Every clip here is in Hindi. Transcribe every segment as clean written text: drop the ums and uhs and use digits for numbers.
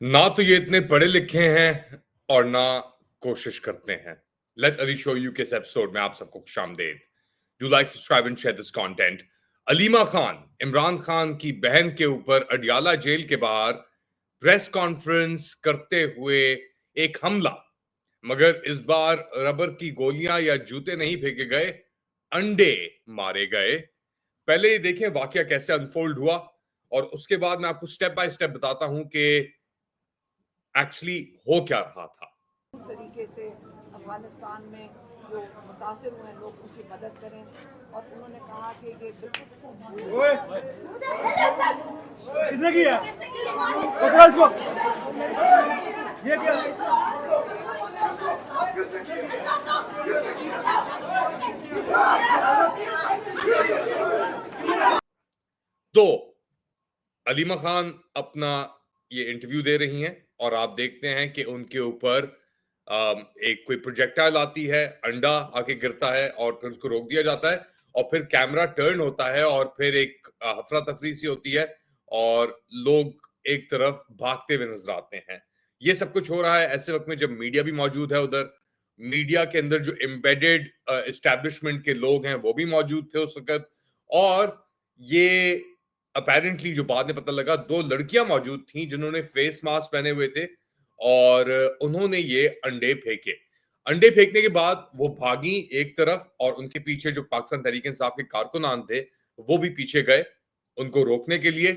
ना तो ये इतने पढ़े लिखे हैं और ना कोशिश करते हैं। लेट अली शो यू के इस एपिसोड में आप सबको खुशामदीद। Do like, subscribe and share this content. Alima Khan, Imran Khan की बहन के ऊपर अडियाला जेल के बाहर प्रेस कॉन्फ्रेंस करते हुए एक हमला, मगर इस बार रबर की गोलियां या जूते नहीं फेंके गए, अंडे मारे गए। पहले ये देखें वाकया कैसे अनफोल्ड हुआ और उसके बाद मैं आपको स्टेप बाय स्टेप बताता हूं कि एक्चुअली हो क्या रहा था। तरीके से अफगानिस्तान में जो मुतासिर हुए लोग उनकी मदद करें और उन्होंने कहा कि ये किसने किया? ये क्या? तो अलीमा खान अपना ये इंटरव्यू दे रही हैं और आप देखते हैं कि उनके ऊपर एक कोई प्रोजेक्टाइल आती है, अंडा आके गिरता है और फिर उसको रोक दिया जाता है और फिर कैमरा टर्न होता है और फिर एक हफरा तफरी सी होती है और लोग एक तरफ भागते हुए नजर आते हैं। ये सब कुछ हो रहा है ऐसे वक्त में जब मीडिया भी मौजूद है उधर। मीडिया के अंदर जो एम्बेडेड एस्टैब्लिशमेंट के लोग हैं वो भी मौजूद थे उस वक्त। और ये अपेरेंटली जो बाद में पता लगा, दो लड़कियां मौजूद थीं जिन्होंने फेस मास्क पहने हुए थे और उन्होंने ये अंडे फेंके। अंडे फेंकने के बाद वो भागी एक तरफ और उनके पीछे जो पाकिस्तान तहरीक इंसाफ के कारकुनान थे वो भी पीछे गए उनको रोकने के लिए।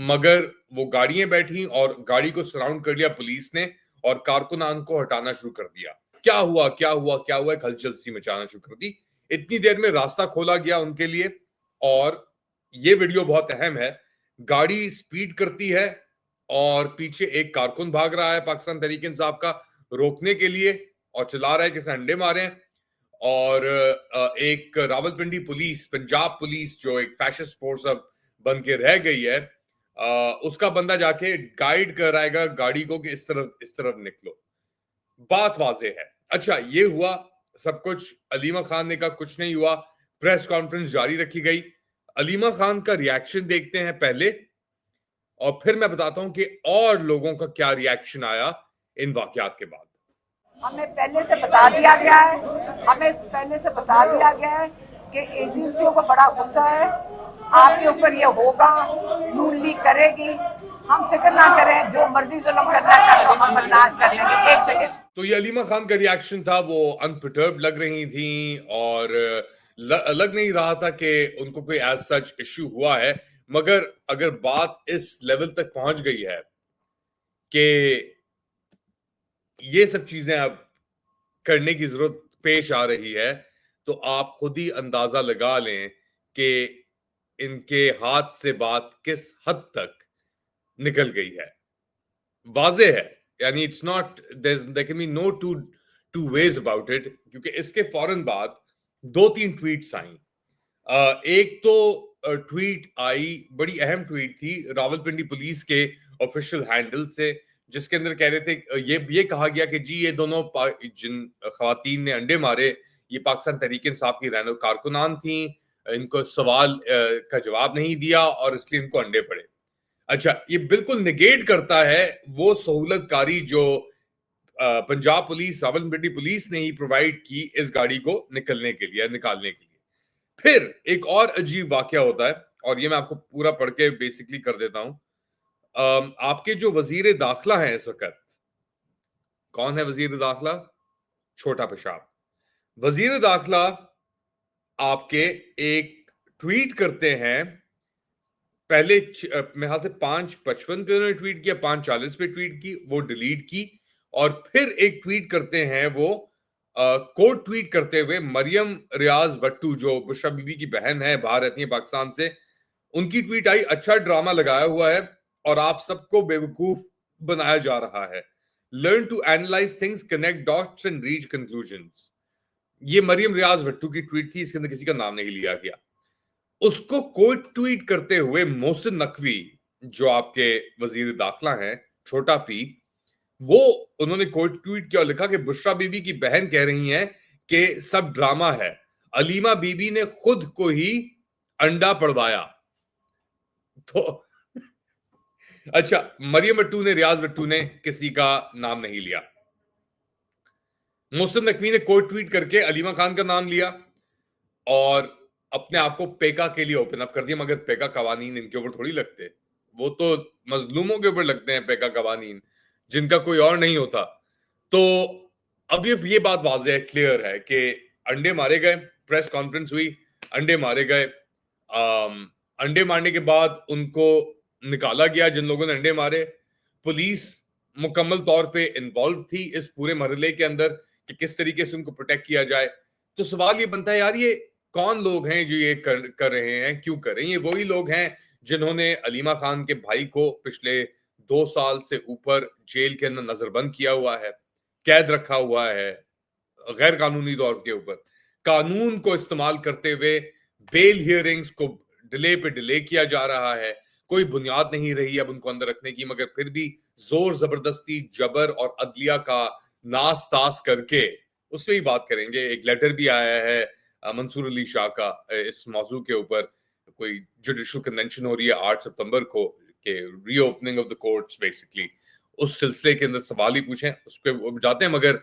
मगर वो गाड़ियां बैठी और गाड़ी को सराउंड कर लिया पुलिस ने और कारकुनान को हटाना शुरू कर दिया। क्या हुआ क्या हुआ क्या हुआ, एक हलचल सी मचाना शुरू कर दी। इतनी देर में रास्ता खोला गया उनके लिए और ये वीडियो बहुत अहम है। गाड़ी स्पीड करती है और पीछे एक कारकुन भाग रहा है पाकिस्तान तहरीक इंसाफ का रोकने के लिए और चिल्ला रहा है कि इसे अंडे मारे हैं। और एक रावलपिंडी पुलिस, पंजाब पुलिस जो एक फैशिस्ट फोर्स अब बन के रह गई है, उसका बंदा जाके गाइड कराएगा गाड़ी को कि इस तरफ निकलो। बात वाजे है। अच्छा, ये हुआ सब कुछ। अलीमा खान ने कहा कुछ नहीं हुआ, प्रेस कॉन्फ्रेंस जारी रखी गई। अलीमा खान का रिएक्शन देखते हैं पहले और फिर मैं बताता हूं कि और लोगों का क्या रिएक्शन आया इन वाकयात के बाद। हमें पहले से बता दिया गया है कि एजेंसियों को बड़ा गुस्सा है, आपके ऊपर ये होगा, नून लीग करेगी, हम फिक्र ना करें, जो मर्जी जुल्म करना है तो हम बर्दाश्त कर लेंगे। एक सेकंड। तो ये अलीमा खान का रिएक्शन था, वो अनपर्टर्ब लग रही थी और लग नहीं रहा था कि उनको कोई एज सच इश्यू हुआ है। मगर अगर बात इस लेवल तक पहुंच गई है कि ये सब चीजें अब करने की जरूरत पेश आ रही है, तो आप खुद ही अंदाजा लगा लें कि इनके हाथ से बात किस हद तक निकल गई है। वाजे है, यानी it's not, there can be no two ways about it, क्योंकि इसके फौरन बाद 2-3 ट्वीट्स आई। एक तो ट्वीट आई, बड़ी अहम ट्वीट थी रावलपिंडी पुलिस के ऑफिशियल हैंडल से, जिसके अंदर कह रहे थे, ये कहा गया कि जी ये दोनों जिन खवातीन ने अंडे मारे ये पाकिस्तान तहरीक इंसाफ की रहनुमा कारकुनान थी, इनको सवाल का जवाब नहीं दिया और इसलिए इनको अंडे पड़े। अच्छा, ये बिल्कुल निगेट करता है वो सहूलतकारी जो पंजाब पुलिस, रावलपिंडी पुलिस ने ही प्रोवाइड की इस गाड़ी को निकालने के लिए। फिर एक और अजीब वाकया होता है और ये मैं आपको पूरा पढ़ के बेसिकली कर देता हूं। आपके जो वजीर दाखिला है इस वक्त, कौन है वजीर दाखिला? छोटा पेशाब। वजीर दाखिला आपके एक ट्वीट करते हैं, पहले मेरे ख्याल से 5:55 पे उन्होंने ट्वीट किया, 5:40 पे ट्वीट की, वो डिलीट की और फिर एक ट्वीट करते हैं वो कोड ट्वीट करते हुए मरियम रियाज भट्टू जो बुशरा बीबी की बहन है, बाहर रहती है पाकिस्तान से, उनकी ट्वीट आई, अच्छा ड्रामा लगाया हुआ है और आप सबको बेवकूफ बनाया जा रहा है। Learn to analyse things, connect dots and reach conclusions. ये मरियम रियाज भट्टू की ट्वीट थी, इसके अंदर किसी का नाम नहीं लिया गया। उसको कोट ट्वीट करते हुए मोहसिन नकवी, जो आपके वजीर दाखिला हैं, छोटा पी, वो उन्होंने कोट ट्वीट किया और लिखा कि बुशरा बीबी की बहन कह रही हैं कि सब ड्रामा है, अलीमा बीबी ने खुद को ही अंडा पड़वाया। तो अच्छा, मरियम भट्टू ने, रियाज भट्टू ने किसी का नाम नहीं लिया। मोहसिन नकवी ने कोट ट्वीट करके अलीमा खान का नाम लिया और अपने आप को पेका के लिए ओपन अप कर दिया, मगर पेका कवानीन इनके ऊपर थोड़ी लगते, वो तो मजलूमों के ऊपर लगते हैं पेका कवानीन, जिनका कोई और नहीं होता। तो अब ये बात वाज़ेह है, क्लियर है कि अंडे मारे गए, प्रेस कॉन्फ्रेंस हुई, अंडे मारे गए। अंडे मारने के बाद उनको निकाला गया जिन लोगों ने अंडे मारे। पुलिस मुकम्मल तौर पे इन्वॉल्व थी इस पूरे मरहले के अंदर कि किस तरीके से उनको प्रोटेक्ट किया जाए। तो सवाल ये बनता है, यार ये कौन लोग हैं जो ये कर रहे हैं, क्यों कर रहे हैं? ये वही लोग हैं जिन्होंने अलीमा खान के भाई को पिछले 2 साल से ऊपर जेल के अंदर नजरबंद किया हुआ है, कैद रखा हुआ है गैर कानूनी तौर के ऊपर। कानून को इस्तेमाल करते हुए बेल हियरिंग्स को डिले पे डिले किया जा रहा है, कोई बुनियाद नहीं रही अब उनको अंदर रखने की, मगर फिर भी जोर जबरदस्ती, जबर और अदलिया का नास तास करके उसमें ही बात करेंगे। एक लेटर भी आया है मंसूर अली शाह का इस मौजू के ऊपर। कोई जुडिशल कन्वेंशन हो रही है 8 सितंबर को के reopening of the courts, basically उस सिलसिले के अंदर सवाल ही पूछें, उस पर जाते हैं। मगर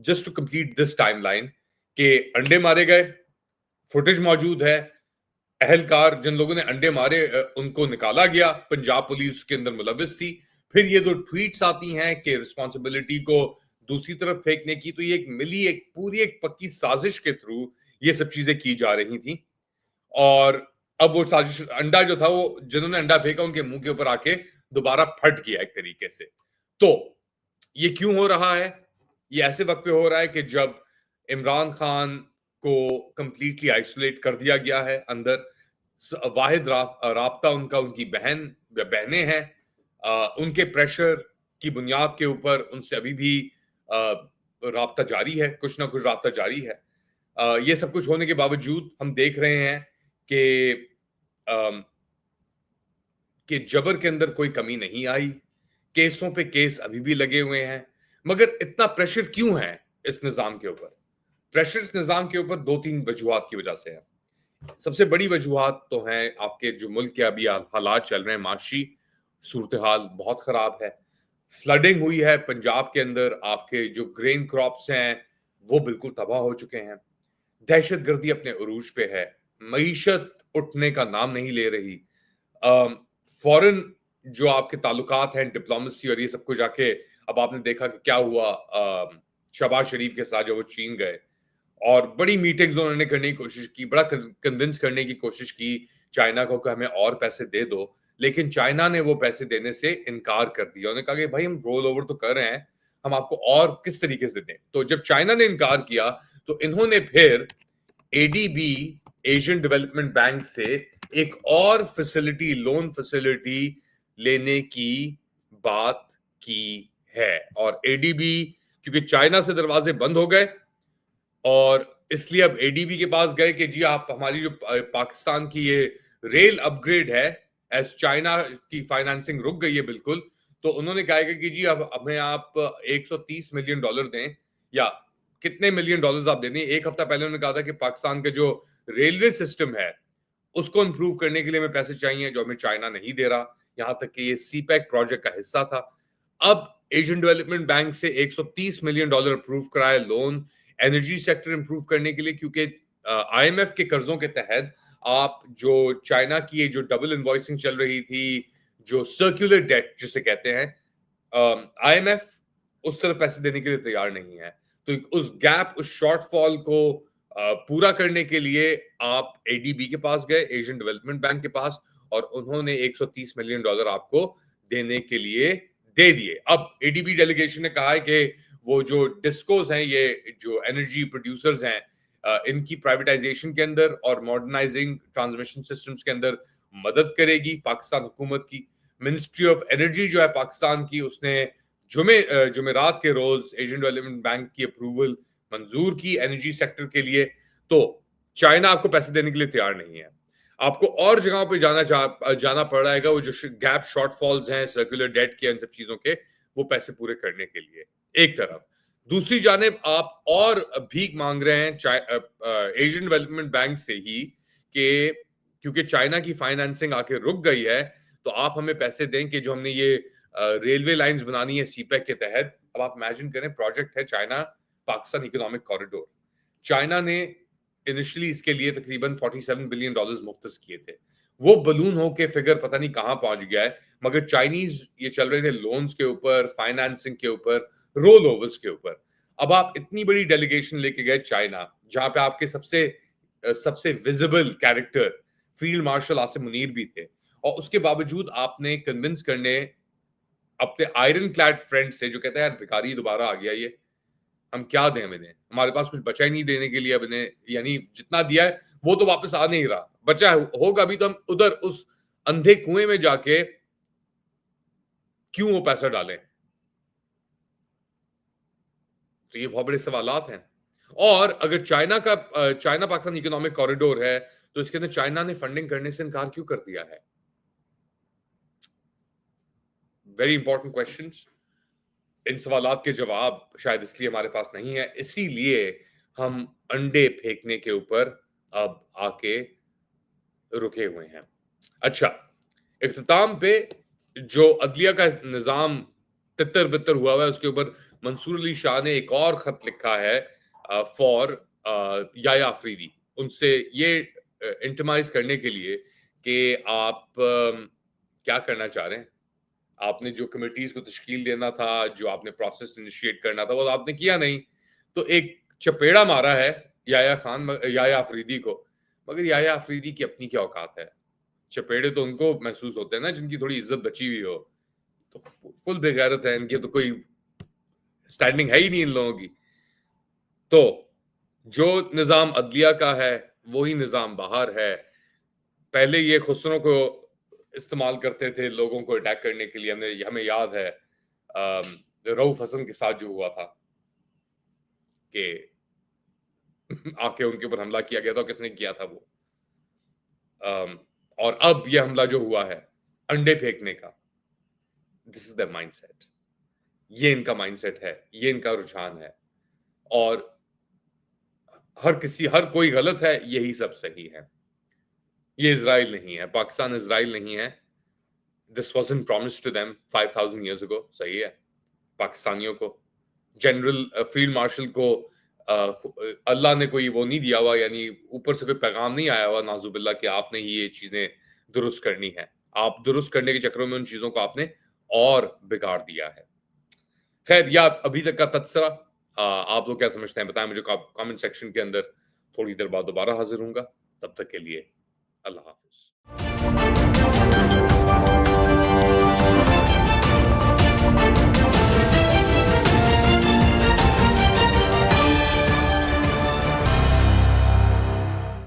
just to complete this timeline के अंडे मारे गए, फुटेज मौजूद है, अहलकार जिन लोगों ने अंडे मारे उनको निकाला गया, पंजाब पुलिस के अंदर मुलविस थी। फिर ये जो ट्वीट्स आती हैं कि रिस्पॉन्सिबिलिटी को दूसरी तरफ फेंकने की, तो ये एक पूरी एक पक्की साजिश के थ्रू ये सब चीजें की जा रही थी। और अब वो साजिश, अंडा जो था वो जिन्होंने अंडा फेंका उनके मुंह के ऊपर आके दोबारा फट गया एक तरीके से। तो ये क्यों हो रहा है? ये ऐसे वक्त पे हो रहा है कि जब इमरान खान को कंप्लीटली आइसोलेट कर दिया गया है अंदर। वाहिद राब्ता उनका उनकी बहनें हैं। उनके प्रेशर की बुनियाद के ऊपर उनसे अभी भी राब्ता जारी है, कुछ ना कुछ राब्ता जारी है। ये सब कुछ होने के बावजूद हम देख रहे हैं कि जबर के अंदर कोई कमी नहीं आई, केसों पे केस अभी भी लगे हुए हैं। मगर इतना प्रेशर क्यों है इस निजाम के ऊपर? प्रेशर इस निजाम के ऊपर 2-3 वजूहात की वजह से है। सबसे बड़ी वजूहात तो हैं आपके जो मुल्क के अभी हालात चल रहे हैं, माशी सूरत हाल बहुत खराब है। फ्लडिंग हुई है पंजाब के अंदर, आपके जो ग्रेन क्रॉप्स हैं वो बिल्कुल तबाह हो चुके हैं। दहशतगर्दी अपने उरूज पे है, मईशत उठने का नाम नहीं ले रही। फॉरेन जो आपके ताल्लुकात हैं, डिप्लोमेसी और ये सब कुछ जाके, अब आपने देखा कि क्या हुआ शहबाज शरीफ के साथ जब वो चीन गए और बड़ी मीटिंग्स उन्होंने करने की कोशिश की, बड़ा कन्विंस करने की कोशिश की चाइना को कि हमें और पैसे दे दो, लेकिन चाइना ने वो पैसे देने से इनकार कर दिया। उन्होंने कहा कि भाई हम रोल ओवर तो कर रहे हैं, हम आपको और किस तरीके से दें। तो जब चाइना ने इनकार किया तो इन्होंने फिर एडीबी, एशियन डेवलपमेंट बैंक से एक और फैसिलिटी, लोन फैसिलिटी लेने की बात की है। और एडीबी, क्योंकि चाइना से दरवाजे बंद हो गए और इसलिए अब एडीबी के पास गए कि जी आप हमारी जो पाकिस्तान की ये रेल अपग्रेड है, एज चाइना की फाइनेंसिंग रुक गई है बिल्कुल, तो उन्होंने कहा कि जी अब हमें आप 130 मिलियन डॉलर दें, या कितने मिलियन डॉलर्स आप दे दें। एक हफ्ता पहले उन्होंने कहा था कि पाकिस्तान का जो रेलवे सिस्टम है उसको इंप्रूव करने के लिए हमें पैसे चाहिए, जो हमें चाइना नहीं दे रहा। यहां तक कि ये सीपैक प्रोजेक्ट का हिस्सा था। अब एशियन डेवलपमेंट बैंक से 130 मिलियन डॉलर अप्रूव कराए लोन एनर्जी सेक्टर इंप्रूव करने के लिए, क्योंकि आईएमएफ के कर्जों के तहत आप जो चाइना की ये जो डबल इनवॉइसिंग चल रही थी, जो सर्कुलर डेट जिसे कहते हैं, आईएमएफ उस तरफ पैसे देने के लिए तैयार नहीं है। तो उस गैप, उस शॉर्टफॉल को पूरा करने के लिए आप एडीबी के पास गए, एशियन डेवलपमेंट बैंक के पास, और उन्होंने 130 मिलियन डॉलर आपको देने के लिए दे दिए। अब एडीबी डेलीगेशन ने कहा है कि वो जो डिस्कोस हैं, ये जो एनर्जी प्रोड्यूसर्स हैं, इनकी प्राइवेटाइजेशन के अंदर और मॉडर्नाइजिंग ट्रांसमिशन सिस्टम्स के अंदर मदद करेगी पाकिस्तान हुकूमत की। मिनिस्ट्री ऑफ एनर्जी जो है पाकिस्तान की, उसने जुमेरात के रोज एशियन डेवलपमेंट बैंक की अप्रूवल मंजूर की एनर्जी सेक्टर के लिए। तो चाइना आपको पैसे देने के लिए तैयार नहीं है। आपको और जगहों पे जाना पड़ रहा है, वो जो गैप शॉर्टफॉल्स हैं सर्कुलर डेट के, इन सब चीजों के, वो पैसे पूरे करने के लिए एक तरफ। दूसरी जानिब आप और भीख मांग रहे हैं एशियन डेवलपमेंट बैंक से ही कि क्योंकि चाइना की फाइनेंसिंग आके रुक गई है, तो आप हमें पैसे दें कि जो हमने ये रेलवे लाइंस बनानी है सीपैक के तहत। अब आप इमेजिन करें, प्रोजेक्ट है China Pakistan economic corridor. China ने इनिशियली इसके लिए तकरीबन $47 बिलियन मुख्तस किए थे। वो बलून हो के फिगर पता नहीं कहां पहुंच गया है, मगर चाइनीज ये चल रहे थे लोन्स के ऊपर, फाइनेंसिंग के ऊपर, रोल ओवर्स के ऊपर। अब आप इतनी बड़ी डेलीगेशन लेके गए चाइना, जहां पे आपके सबसे visible character field marshal Asim Munir भी थे, और उसके बावजूद आपने कन्विंस करने अपने आयरन क्लैड फ्रेंड से, जो कहता है यार भिखारी दोबारा आ गया ये, हम क्या दें इन्हें, हमारे पास कुछ बचा ही नहीं देने के लिए अब इन्हें, यानी जितना दिया है वो तो वापस आ नहीं रहा, बचा होगा भी तो हम उधर उस अंधे कुएं में जाके क्यों वो पैसा डालें। तो ये बहुत बड़े सवालात हैं। और अगर चाइना पाकिस्तान इकोनॉमिक कॉरिडोर है, तो इसके अंदर चाइना ने फंडिंग करने से इनकार क्यों कर दिया है? Very important questions. इन सवालात के जवाब शायद इसलिए हमारे पास नहीं है, इसीलिए हम अंडे फेंकने के ऊपर अब आके रुके हुए हैं। अच्छा, इख्तिताम पे जो अदलिया का निजाम तितर बितर हुआ है, उसके ऊपर मंसूर अली शाह ने एक और खत लिखा है फॉर याया अफरीदी, उनसे ये इंटमाइज करने के लिए कि आप क्या करना चाह रहे हैं। आपने जो कमिटीज को तश्कील देना था, जो आपने प्रोसेस इनिशिएट करना था, वो आपने किया नहीं, तो एक चपेड़ा मारा है याया अफरीदी को। मगर याया अफरीदी की अपनी क्या औकात है? चपेड़े तो उनको महसूस होते हैं ना जिनकी थोड़ी इज्जत बची हुई हो। तो फुल बेगैरत है इनकी, तो कोई स्टैंडिंग है ही नहीं इन लोगों की। तो जो निजाम अदलिया का है वही निजाम बाहर है। पहले ये खुसरों को इस्तेमाल करते थे लोगों को अटैक करने के लिए। हमें याद है रऊफ हसन के साथ जो हुआ था कि आके उनके ऊपर हमला किया गया था, किसने किया था वो। और अब ये हमला जो हुआ है अंडे फेंकने का, दिस इज द माइंडसेट। ये इनका माइंडसेट है, ये इनका रुझान है। और हर कोई गलत है, यही सब सही है। ये इजराइल नहीं है, पाकिस्तान इजराइल नहीं है। This wasn't promised to them 5000 years ago। सही है, पाकिस्तानियों को, जनरल फील्ड मार्शल को अल्लाह ने कोई वो नहीं दिया हुआ, यानी ऊपर से कोई पैगाम नहीं आया हुआ नाजुबिल्ला कि आपने ही ये चीजें दुरुस्त करनी है। आप दुरुस्त करने के चक्करों में उन चीजों को आपने और बिगाड़ दिया है। खैर, या अभी तक का तबसरा आप लोग क्या समझते हैं बताएं मुझे कमेंट सेक्शन के अंदर। थोड़ी देर बाद दोबारा हाजिर होऊंगा, तब तक के लिए अल्लाह हाफिज।